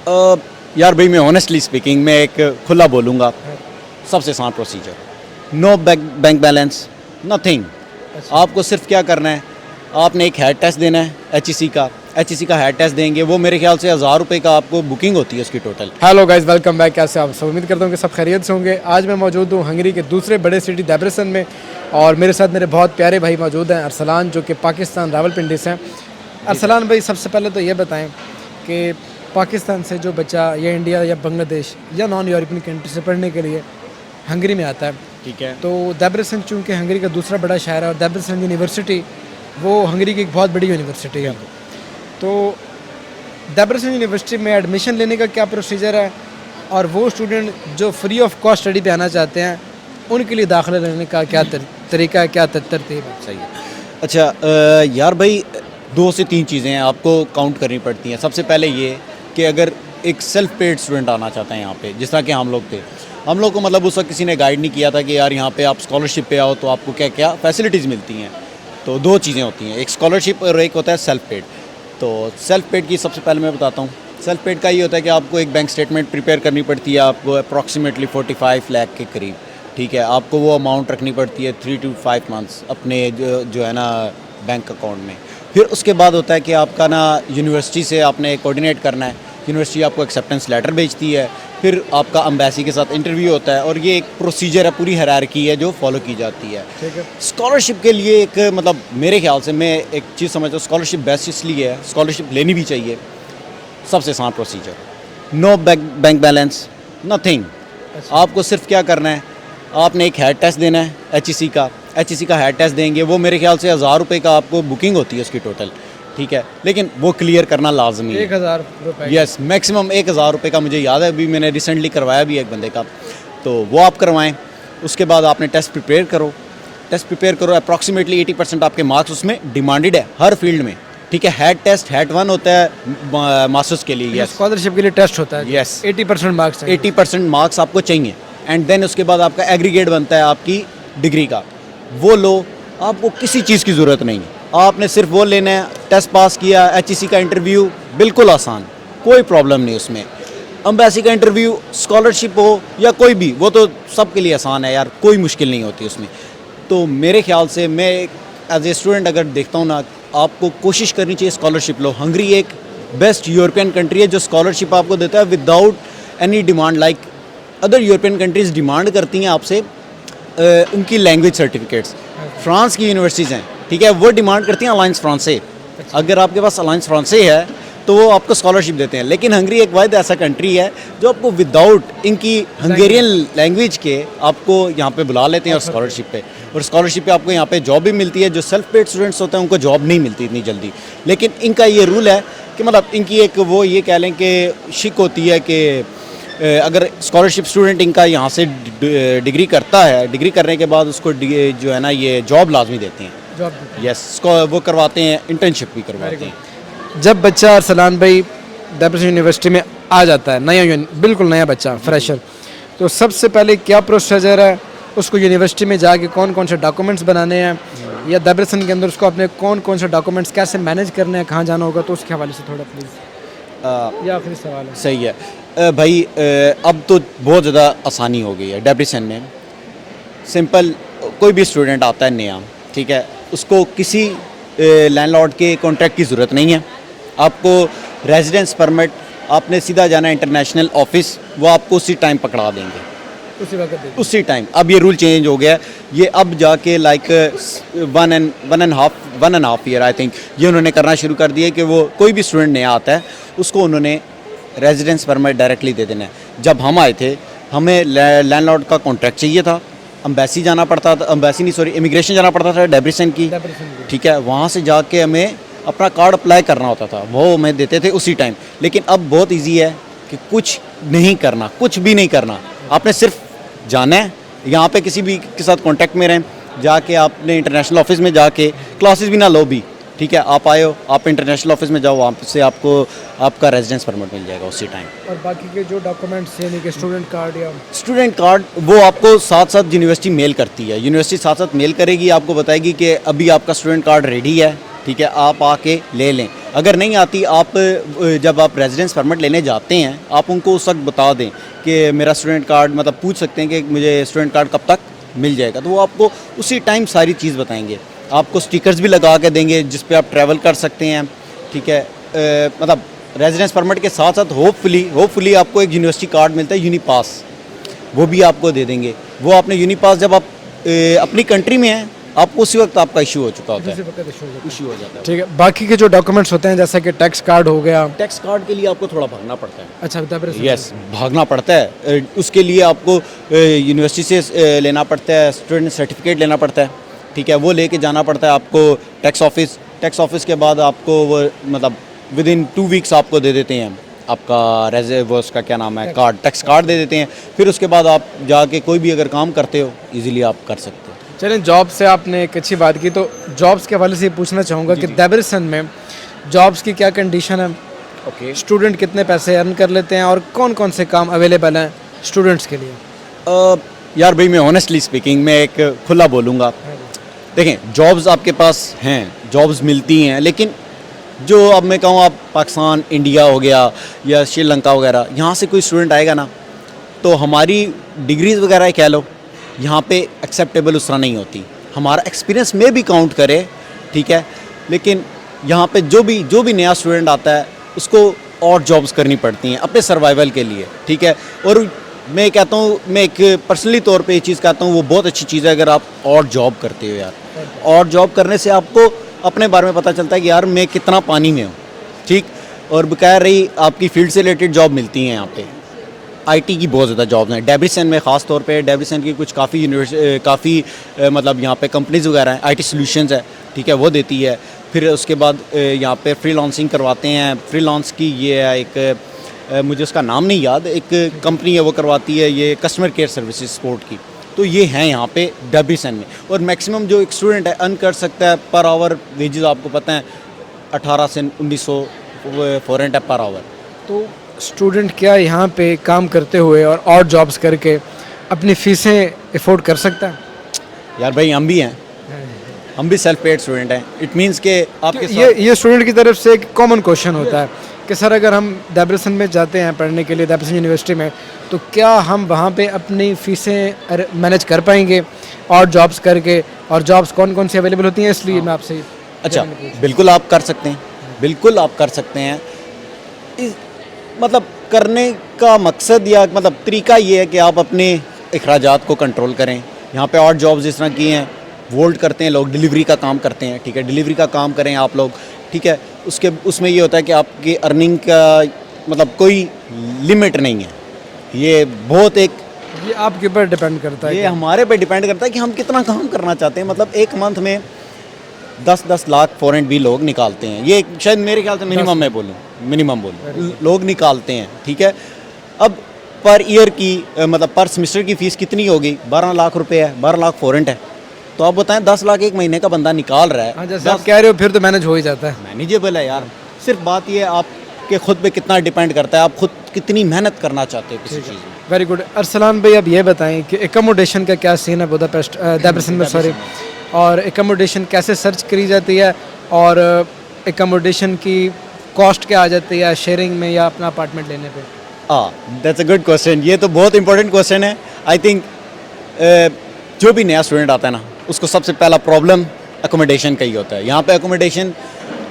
यार भाई मैं ऑनेस्टली स्पीकिंग मैं एक खुला बोलूँगा, सबसे आसान procedure, no bank balance, nothing. आपको सिर्फ क्या करना है, आपने एक हेड टेस्ट देना है एचईसी का हेड टेस्ट देंगे, वो मेरे ख्याल से 1000 रुपये का आपको बुकिंग होती है उसकी total. Hello guys, welcome back. कैसे आप सब? उम्मीद करता हूँ कि सब खैरियत से होंगे। आज मैं मौजूद हूँ हंगरी के दूसरे बड़े सिटी डेब्रेसन में, और मेरे साथ मेरे बहुत प्यारे भाई मौजूद हैं, अरसलान, जो कि पाकिस्तान रावलपिंडी से हैं। अरसलान भाई, सबसे पहले तो ये बताएं कि पाकिस्तान से जो बच्चा या इंडिया या बांग्लादेश या नॉन यूरोपियन कंट्री से पढ़ने के लिए हंगरी में आता है, ठीक है, तो डेब्रेसन चूँकि हंगरी का दूसरा बड़ा शहर है और डेब्रेसन यूनिवर्सिटी वो हंगरी की एक बहुत बड़ी यूनिवर्सिटी है, तो डेब्रेसन यूनिवर्सिटी में एडमिशन लेने का क्या प्रोसीजर है, और वो स्टूडेंट जो फ्री ऑफ कॉस्ट स्टडी पे आना चाहते हैं उनके लिए दाखिला लेने का क्या तरीका है, क्या तरतीब है? सही है। अच्छा यार भाई, 2 से 3 चीज़ें आपको काउंट करनी पड़ती हैं। सबसे पहले ये कि अगर एक सेल्फ पेड स्टूडेंट आना चाहता है यहाँ पे, जिस तरह के हम लोग थे, हम लोग को मतलब उस वक्त किसी ने गाइड नहीं किया था कि यार यहाँ पे आप स्कॉलरशिप पे आओ तो आपको क्या क्या फैसिलिटीज़ मिलती हैं। तो 2 चीज़ें होती हैं, एक स्कॉलरशिप और एक होता है सेल्फ पेड। तो सेल्फ पेड की सबसे पहले मैं बताता हूँ। सेल्फ पेड का ये होता है कि आपको एक बैंक स्टेटमेंट प्रिपेयर करनी पड़ती है, आपको अप्रॉक्सीमेटली 45 लाख के करीब, ठीक है। आपको वो अमाउंट रखनी पड़ती है 3 to 5 मंथ्स अपने जो है ना बैंक अकाउंट में। फिर उसके बाद होता है कि आपका ना यूनिवर्सिटी से आपने कोऑर्डिनेट करना है, यूनिवर्सिटी आपको एक्सेप्टेंस लेटर भेजती है, फिर आपका एम्बेसी के साथ इंटरव्यू होता है, और ये एक प्रोसीजर है, पूरी हायरार्की है जो फॉलो की जाती है। ठीक है। स्कॉलरशिप के लिए एक मतलब मेरे ख्याल से मैं एक चीज़ समझता हूँ, स्कॉलरशिप बेस्ट इसलिए है, स्कॉलरशिप लेनी भी चाहिए। सबसे आसान procedure, no bank balance, nothing. आपको सिर्फ क्या करना है, आपने एक हेड टेस्ट देना है एचईसी का हेड टेस्ट देंगे, वो मेरे ख्याल से 1000 रुपये का आपको बुकिंग होती है उसकी टोटल, ठीक है। लेकिन वो क्लियर करना लाजमी है। 1000 रुपये? यस, मैक्सिमम 1000 रुपये का मुझे याद है, अभी मैंने रिसेंटली करवाया भी एक बंदे का, तो वो आप करवाएं। उसके बाद आपने टेस्ट प्रिपेयर करो, अप्रॉक्सीमेटली 80% आपके मार्क्स उसमें डिमांडेड है हर फील्ड में, ठीक है। हेड टेस्ट हेड 1 होता है मास्टर्स के लिए, यस। स्कॉलरशिप के लिए टेस्ट होता है, यस। 80% मार्क्स, 80% मार्क्स आपको चाहिए, एंड देन उसके बाद आपका एग्रीगेट बनता है आपकी डिग्री का, वो लो। आपको किसी चीज़ की ज़रूरत नहीं है, आपने सिर्फ वो लेना है, टेस्ट पास किया, एचईसी का इंटरव्यू बिल्कुल आसान, कोई प्रॉब्लम नहीं उसमें। एम्बेसी का इंटरव्यू, स्कॉलरशिप हो या कोई भी, वो तो सबके लिए आसान है यार, कोई मुश्किल नहीं होती उसमें। तो मेरे ख्याल से मैं एज ए स्टूडेंट अगर देखता हूँ ना, आपको कोशिश करनी चाहिए स्कॉलरशिप लो। हंगरी एक बेस्ट यूरोपियन कंट्री है जो स्कॉलरशिप आपको देता है without any demand, like other European countries demand करती हैं आपसे उनकी लैंग्वेज सर्टिफिकेट्स। फ्रांस की यूनिवर्सिटीज़ हैं, ठीक है, वो डिमांड करती हैं अलायंस फ्रांसे। अगर आपके पास अलायंस फ्रांसे है तो वो आपको स्कॉलरशिप देते हैं, लेकिन हंगरी एक वाहिद ऐसा कंट्री है जो आपको विदाउट इनकी हंगेरियन लैंग्वेज के आपको यहाँ पे बुला लेते हैं, और स्कॉलरशिप पे आपको यहाँ पे जॉब भी मिलती है। जो सेल्फ पेड स्टूडेंट्स होते हैं उनको जॉब नहीं मिलती इतनी जल्दी, लेकिन इनका ये रूल है कि मतलब इनकी एक वो ये कह लें कि शिक होती है कि अगर स्कॉलरशिप स्टूडेंट इनका यहाँ से डिग्री करता है, डिग्री करने के बाद उसको जो है ना ये जॉब लाजमी देते हैं, यस। वो करवाते हैं, इंटर्नशिप भी करवाते हैं। जब बच्चा अरसलान भाई डेब्रेसन यूनिवर्सिटी में आ जाता है, बिल्कुल नया बच्चा, फ्रेशर, तो सबसे पहले क्या प्रोसीजर है? उसको यूनिवर्सिटी में जाके कौन कौन से डॉक्यूमेंट्स बनाने हैं, या डेब्रेसन के अंदर उसको अपने कौन कौन से डॉक्यूमेंट्स कैसे मैनेज करने हैं, कहाँ जाना होगा, तो उसके हवाले से थोड़ा प्लीज़। या आखिरी सवाल है। सही है भाई, अब तो बहुत ज़्यादा आसानी हो गई है डेब्रेसन में। सिंपल, कोई भी स्टूडेंट आता है नया, ठीक है, उसको किसी लैंडलॉर्ड के कॉन्ट्रैक्ट की ज़रूरत नहीं है। आपको रेजिडेंस परमिट, आपने सीधा जाना है इंटरनेशनल ऑफिस, वो आपको उसी टाइम पकड़ा देंगे, उसी टाइम। अब ये रूल चेंज हो गया, ये अब जाके लाइक 1.5 ईयर आई थिंक ये उन्होंने करना शुरू कर दिया कि वो कोई भी स्टूडेंट नया आता है उसको उन्होंने रेजिडेंस परमिट डायरेक्टली दे देना है। जब हम आए थे, हमें लैंडलॉर्ड का कॉन्ट्रैक्ट चाहिए था, एम्बेसी जाना पड़ता था, इमिग्रेशन जाना पड़ता था डेब्रेसन की, ठीक है, वहाँ से जाके हमें अपना कार्ड अप्लाई करना होता था, वो हमें देते थे उसी टाइम। लेकिन अब बहुत इजी है कि कुछ नहीं करना, कुछ भी नहीं करना, आपने सिर्फ जाना है, यहाँ पे किसी भी के साथ कांटेक्ट में रहें, जाके आपने इंटरनेशनल ऑफिस में जाके क्लासेस भी ना लो भी, ठीक है, आप आए हो, आप इंटरनेशनल ऑफिस में जाओ, वहाँ से आपको आपका रेजिडेंस परमिट मिल जाएगा उसी टाइम। और बाकी के जो डॉक्यूमेंट्स यानी कि स्टूडेंट कार्ड वो आपको साथ साथ यूनिवर्सिटी मेल करती है, यूनिवर्सिटी साथ साथ मेल करेगी, आपको बताएगी कि अभी आपका स्टूडेंट कार्ड रेडी है, ठीक है, आप आके ले लें। अगर नहीं आती, आप जब आप रेजिडेंस परमिट लेने जाते हैं, आप उनको उस वक्त बता दें कि मेरा स्टूडेंट कार्ड, मतलब पूछ सकते हैं कि मुझे स्टूडेंट कार्ड कब तक मिल जाएगा, तो वो आपको उसी टाइम सारी चीज़ बताएंगे। आपको स्टिकर्स भी लगा के देंगे जिस पे आप ट्रैवल कर सकते हैं, ठीक है। मतलब रेजिडेंस परमिट के साथ साथ होपफुली आपको एक यूनिवर्सिटी कार्ड मिलता है, यूनिपास, वो भी आपको दे देंगे। वो आपने यूनिपास जब आप अपनी कंट्री में हैं, आपको उसी वक्त आपका इशू हो चुका होता है, इशू हो जाता है। ठीक है, बाकी के जो डॉक्यूमेंट्स होते हैं जैसा कि टैक्स कार्ड हो गया। टैक्स कार्ड के लिए आपको थोड़ा भागना पड़ता है। अच्छा, यस, भागना पड़ता है। उसके लिए आपको यूनिवर्सिटी से लेना पड़ता है, स्टूडेंट सर्टिफिकेट लेना पड़ता है, ठीक है, वो लेके जाना पड़ता है आपको टैक्स ऑफिस के बाद आपको वो मतलब विद इन 2 वीक्स आपको दे देते हैं आपका वो उसका क्या नाम है, कार्ड, टैक्स कार्ड दे देते हैं। फिर उसके बाद आप जाके कोई भी अगर काम करते हो इजीली आप कर सकते हो। चलें, जॉब से आपने एक अच्छी बात की, तो जॉब्स के हवाले से पूछना चाहूँगा कि डेब्रेसन में जॉब्स की क्या कंडीशन है? ओके, स्टूडेंट कितने पैसे अर्न कर लेते हैं और कौन कौन से काम अवेलेबल हैं स्टूडेंट्स के लिए? यार भाई, मैं ऑनेस्टली स्पीकिंग मैं एक खुला बोलूँगा। देखें, जॉब्स आपके पास हैं, जॉब्स मिलती हैं, लेकिन जो अब मैं कहूँ आप पाकिस्तान, इंडिया हो गया या श्रीलंका वगैरह, यहाँ से कोई स्टूडेंट आएगा ना, तो हमारी डिग्रीज़ वगैरह कह लो, यहाँ पे एक्सेप्टेबल उस तरह नहीं होती। हमारा एक्सपीरियंस में भी काउंट करे, ठीक है, लेकिन यहाँ पे जो भी नया स्टूडेंट आता है उसको और जॉब्स करनी पड़ती हैं अपने सर्वाइवल के लिए, ठीक है। और मैं कहता हूँ, मैं एक पर्सनली तौर पे ये चीज़ कहता हूँ, वो बहुत अच्छी चीज़ है अगर आप और जॉब करते हो यार। और जॉब करने से आपको अपने बारे में पता चलता है कि यार मैं कितना पानी में हूँ, ठीक। और बकाया रही आपकी फील्ड से रिलेटेड जॉब मिलती हैं यहाँ पे, आईटी की बहुत ज़्यादा जॉब्स हैं डेब्रेसन में, ख़ास तौर पे डेब्रेसन की कुछ काफ़ी मतलब यहाँ पे कंपनीज़ वगैरह हैं, आईटी सॉल्यूशंस है, ठीक है, वो देती है। फिर उसके बाद यहाँ पे फ्रीलांसिंग करवाते हैं। फ्रीलांस की ये है एक मुझे उसका नाम नहीं याद, एक कंपनी है वो करवाती है ये कस्टमर केयर सर्विसेज सपोर्ट की। तो ये हैं यहाँ पे डेब्रेसन में। और मैक्सिमम जो एक स्टूडेंट है अर्न कर सकता है पर आवर वेजेस आपको पता है 18 से 1900 फॉरेन है पर आवर। तो स्टूडेंट क्या यहाँ पे काम करते हुए और जॉब्स करके अपनी फीसें अफोर्ड कर सकता है? यार भाई, हम भी हैं, हम भी सेल्फ पेड स्टूडेंट हैं। इट मीन्स के आपके ये स्टूडेंट की तरफ से एक कॉमन क्वेश्चन होता है कि सर अगर हम डेब्रेसन में जाते हैं पढ़ने के लिए, डेब्रेसन यूनिवर्सिटी में, तो क्या हम वहाँ पे अपनी फ़ीसें मैनेज कर पाएंगे और जॉब्स करके? और जॉब्स कौन कौन सी अवेलेबल होती हैं, इसलिए मैं आपसे अच्छा, बिल्कुल आप कर सकते हैं, बिल्कुल आप कर सकते हैं। मतलब करने का मकसद या मतलब तरीका ये है कि आप अपने अखराजात को कंट्रोल करें। यहाँ पे और जॉब्स जिस तरह की हैं, वोल्ट करते हैं लोग, डिलीवरी का काम करते हैं, ठीक है, डिलीवरी का काम करें आप लोग, ठीक है। उसमें ये होता है कि आपकी अर्निंग का मतलब कोई लिमिट नहीं है। ये बहुत एक ये आपके ऊपर डिपेंड करता है, ये हमारे पे डिपेंड करता है कि हम कितना काम करना चाहते हैं। मतलब एक मंथ में 10-10 लाख फॉरेन भी लोग निकालते हैं। ये शायद मेरे ख्याल से मिनिमम बोलूँ लोग निकालते हैं, ठीक है। अब पर ईयर की मतलब पर सेमेस्टर की फ़ीस कितनी होगी? 12 लाख रुपए है, 12 लाख फॉरेन है। तो आप बताएं 10 लाख एक महीने का बंदा निकाल रहा है। हाँ, जैसे आप कह रहे हो फिर तो मैनेज हो ही जाता है, मैनेजेबल है यार। सिर्फ बात ये आपके खुद पे कितना डिपेंड करता है, आप खुद कितनी मेहनत करना चाहते हो किसी चीज़ में। Very good. अरसलान भाई, अब ये बताएं कि एकोमोडेशन का क्या सीन है बुडापेस्ट डेब्रेसन में, सॉरी, और एकोमोडेशन कैसे सर्च करी जाती है और एकोमोडेशन की कॉस्ट क्या आ जाती है शेयरिंग में या अपना अपार्टमेंट लेने पे? That's a good question. ये तो बहुत इंपॉर्टेंट क्वेश्चन है। आई थिंक जो भी नया स्टूडेंट आता है ना, उसको सबसे पहला प्रॉब्लम एकोमोडेशन का ही होता है। यहाँ पे एकोमोडेशन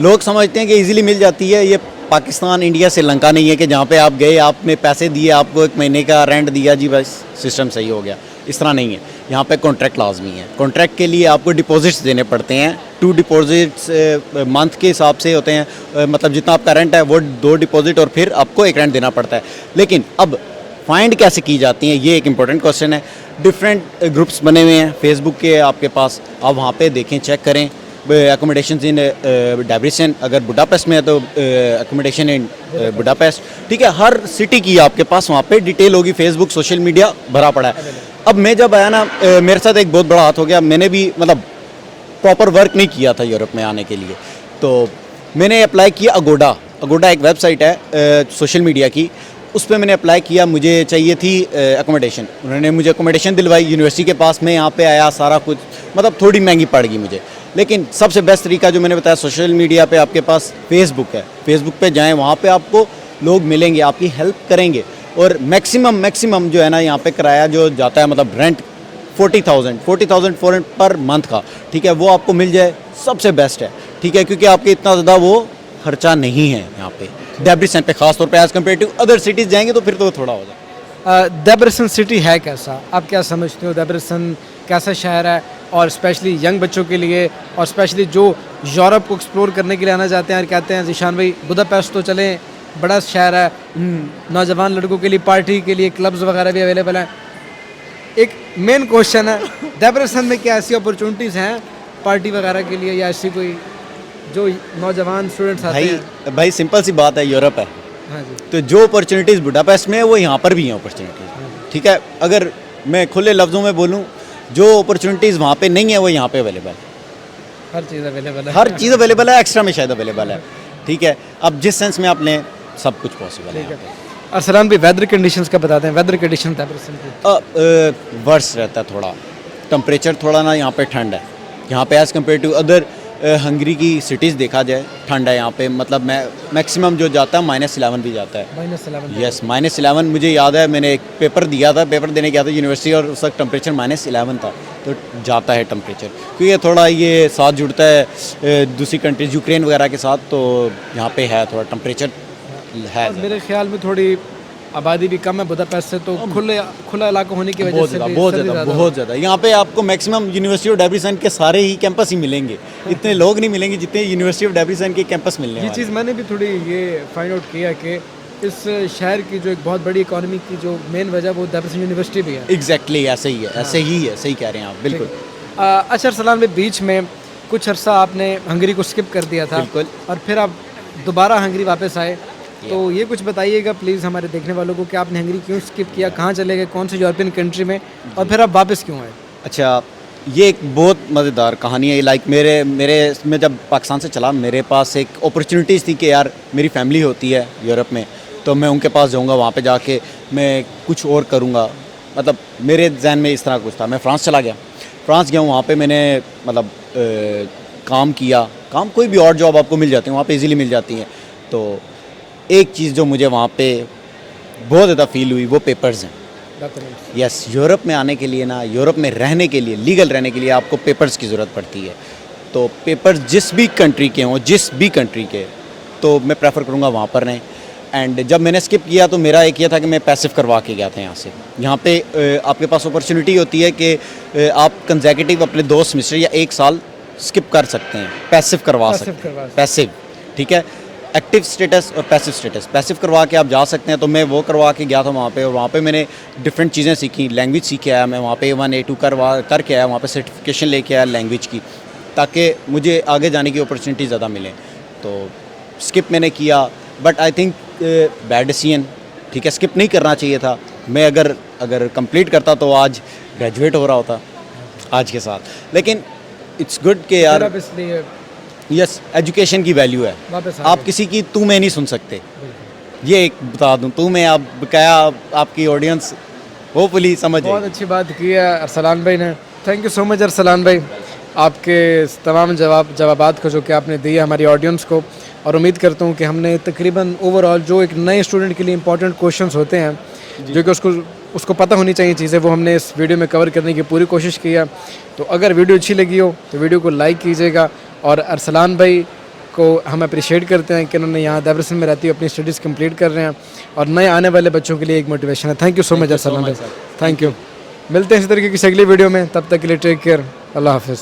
लोग समझते हैं कि इजीली मिल जाती है। ये पाकिस्तान, इंडिया, श्रीलंका नहीं है कि जहाँ पे आप गए, आपने पैसे दिए, आपको एक महीने का रेंट दिया, जी बस सिस्टम सही हो गया। इस तरह नहीं है। यहाँ पे कॉन्ट्रैक्ट लाजमी है। कॉन्ट्रैक्ट के लिए आपको डिपॉजिट्स देने पड़ते हैं। 2 डिपॉजिट्स मंथ के हिसाब से होते हैं, मतलब जितना आपका रेंट है वो 2 डिपॉजिट और फिर आपको एक रेंट देना पड़ता है। लेकिन अब फाइंड कैसे की जाती हैं, ये एक इंपॉर्टेंट क्वेश्चन है। डिफरेंट ग्रुप्स बने हुए हैं फेसबुक के आपके पास, आप वहाँ पे देखें, चेक करें एकोमोडेशन इन डेब्रेसन। अगर बुडापेस्ट में है तो एकोमोडेशन इन बुडापेस्ट, ठीक है। हर सिटी की आपके पास वहाँ पे डिटेल होगी, फेसबुक, सोशल मीडिया भरा पड़ा है। अब मैं जब आया ना, मेरे साथ एक बहुत बड़ा हाथ हो गया। मैंने भी मतलब प्रॉपर वर्क नहीं किया था यूरोप में आने के लिए, तो मैंने अप्लाई किया अगोडा एक वेबसाइट है सोशल मीडिया की, उस पर मैंने अप्लाई किया। मुझे चाहिए थी एकोमोडेशन, उन्होंने मुझे एकोमोडेशन दिलवाई यूनिवर्सिटी के पास। मैं यहाँ पे आया, सारा कुछ मतलब थोड़ी महंगी पड़ गई मुझे। लेकिन सबसे बेस्ट तरीका जो मैंने बताया, सोशल मीडिया पे आपके पास फेसबुक है, फेसबुक पे जाएं, वहाँ पे आपको लोग मिलेंगे, आपकी हेल्प करेंगे। और मैक्सिमम जो है ना यहाँ पे किराया जो जाता है, मतलब रेंट 40,000 पर मंथ का, ठीक है, वो आपको मिल जाए, सबसे बेस्ट है, ठीक है, क्योंकि आपके इतना ज़्यादा वो खर्चा नहीं है यहाँ पे डेब्रिसन पे, खास तौर पे as compare to other cities जाएंगे तो फिर तो थोड़ा हो जाए। डेब्रिसन सिटी है कैसा, आप क्या समझते हो? डेब्रिसन कैसा शहर है, और स्पेशली यंग बच्चों के लिए, और स्पेशली जो यूरोप को एक्सप्लोर करने के लिए आना चाहते हैं और कहते हैं ज़ीशान भाई बुदापेस्ट तो चलें, बड़ा शहर है, नौजवान लड़कों के लिए पार्टी के लिए क्लब्स वगैरह भी अवेलेबल हैं। एक मेन क्वेश्चन है, डेब्रिसन में क्या ऐसी अपॉर्चुनिटीज़ हैं पार्टी वगैरह के लिए, या ऐसी कोई जो नौजवान स्टूडेंट्स आते हैं? भाई सिंपल सी बात है, यूरोप है, हाँ जी, तो जो अपॉर्चुनिटीज़ बुडापेस्ट में है वो यहाँ पर भी हैं अपॉर्चुनिटीज़, ठीक है। अगर मैं खुले लफ्ज़ों में बोलूँ, जो अपॉर्चुनिटीज़ वहाँ पे नहीं है वो यहाँ पे अवेलेबल है, हर चीज़ अवेलेबल है, हर चीज़ अवेलेबल है, एक्स्ट्रा में शायद अवेलेबल है, ठीक है। अब जिस सेंस में आप लें, सब कुछ पॉसिबल है। अरसलान भाई वेदर कंडीशंस का बताते हैं, वेदर कंडीशन डेब्रिसन की? वर्ष रहता है थोड़ा, टेम्परेचर थोड़ा ना यहाँ पे ठंड है, यहाँ पे as compare to other Hungary की सिटीज़ देखा जाए ठंड है यहाँ पे, मतलब मैक्सिमम जो जाता है -11 भी जाता है। -11? यस, -11 मुझे याद है, मैंने एक पेपर दिया था, पेपर देने गया था यूनिवर्सिटी, और उस वक्त टेम्परेचर -11 था, तो जाता है टेम्परेचर, क्योंकि थोड़ा ये साथ जुड़ता है दूसरी कंट्रीज यूक्रेन वगैरह के साथ, तो यहाँ पे है थोड़ा टेम्परेचर है। और मेरे ख्याल में थोड़ी आबादी भी कम है बुदापेस्ट से, तो खुला इलाका होने की वजह से भी बहुत ज़्यादा यहाँ पे आपको मैक्सिमम यूनिवर्सिटी ऑफ डेब्रिसन के सारे ही कैंपस ही मिलेंगे, इतने लोग नहीं मिलेंगे जितने यूनिवर्सिटी ऑफ डेब्रिसन के कैंपस मिलने ये वाले। चीज़ मैंने भी थोड़ी ये फाइंड आउट किया कि इस शहर की जो एक बहुत बड़ी इकोनॉमी की जो मेन वजह वो डेब्रिसन यूनिवर्सिटी भी है। एग्जैक्टली ऐसे ही है, ऐसे ही है, सही कह रहे हैं आप, बिल्कुल। अच्छा अरसलान भाई, बीच में कुछ अरसा आपने हंगरी को स्किप कर दिया था, बिल्कुल, और फिर आप दोबारा हंगरी वापस आए, तो ये कुछ बताइएगा प्लीज़ हमारे देखने वालों को कि आपने हंगरी क्यों स्किप किया, कहाँ चले गए, कौन सी यूरोपियन कंट्री में, और फिर आप वापस क्यों आए? अच्छा, ये एक बहुत मज़ेदार कहानी है। लाइक मेरे मैं जब पाकिस्तान से चला, मेरे पास एक अपॉर्चुनिटीज़ थी कि यार मेरी फैमिली होती है यूरोप में, तो मैं उनके पास जाऊंगा, वहाँ पे जाके मैं कुछ और करूँगा, मतलब मेरे जहन में इस तरह कुछ था। मैं फ़्रांस चला गया, फ़्रांस गया हूँ, वहाँ पे मैंने मतलब काम किया, काम कोई भी और जॉब आपको मिल जाती है वहाँ पे, इजीली मिल जाती है। तो एक चीज़ जो मुझे वहाँ पे बहुत ज़्यादा फील हुई, वो पेपर्स हैं। यस, यूरोप में आने के लिए ना, यूरोप में रहने के लिए, लीगल रहने के लिए आपको पेपर्स की ज़रूरत पड़ती है। तो पेपर्स जिस भी कंट्री के हों, जिस भी कंट्री के, तो मैं प्रेफर करूँगा वहाँ पर रहें। एंड जब मैंने स्किप किया तो मेरा एक ये था कि मैं पैसिव करवा के गया था यहाँ से। यहाँ पे आपके पास अपॉर्चुनिटी होती है कि आप कंसेक्यूटिव अपने 2 सेमेस्टर या 1 साल स्किप कर सकते हैं, पैसिव करवा सकते हैं, पैसिव, ठीक है। एक्टिव स्टेटस और पैसिव स्टेटस, पैसिव करवा के आप जा सकते हैं, तो मैं वो करवा के गया था वहाँ पे, और वहाँ पे मैंने डिफरेंट चीज़ें सीखी, लैंग्वेज सीख के आया मैं वहाँ पे, A1 A2 करके आया, वहाँ पे सर्टिफिकेशन लेके आया लैंग्वेज की, ताकि मुझे आगे जाने की अपॉर्चुनिटी ज़्यादा मिले। तो स्किप मैंने किया, but I think bad decision, ठीक है, स्किप नहीं करना चाहिए था। मैं अगर कंप्लीट करता तो आज ग्रेजुएट हो रहा होता आज के साथ। लेकिन इट्स गुड कि यार, यस, एजुकेशन की वैल्यू है, आप किसी की तू मैं नहीं सुन सकते, ये एक बता दूं, तू मैं आप क्या आपकी ऑडियंस होपफुली समझ। बहुत अच्छी बात की है अरसलान भाई ने, thank you so much Arsalan भाई, आपके तमाम जवाबात को जो कि आपने दिए हमारी ऑडियंस को। और उम्मीद करता हूँ कि हमने तकरीबन ओवरऑल जो एक नए स्टूडेंट के लिए इंपॉर्टेंट क्वेश्चंस होते हैं, जो कि उसको पता होनी चाहिए चीज़ें, वो हमने इस वीडियो में कवर करने की पूरी कोशिश की है। तो अगर वीडियो अच्छी लगी हो तो वीडियो को लाइक कीजिएगा, और अरसलान भाई को हम अप्रिशिएट करते हैं कि उन्होंने यहाँ डेब्रिसन में रहती हुए अपनी स्टडीज़ कंप्लीट कर रहे हैं, और नए आने वाले बच्चों के लिए एक मोटिवेशन है। Thank you so much Arsalan भाई, थैंक यू। मिलते हैं इसी तरीके की अगली वीडियो में, तब तक के लिए टेक केयर, अल्लाह हाफिज़।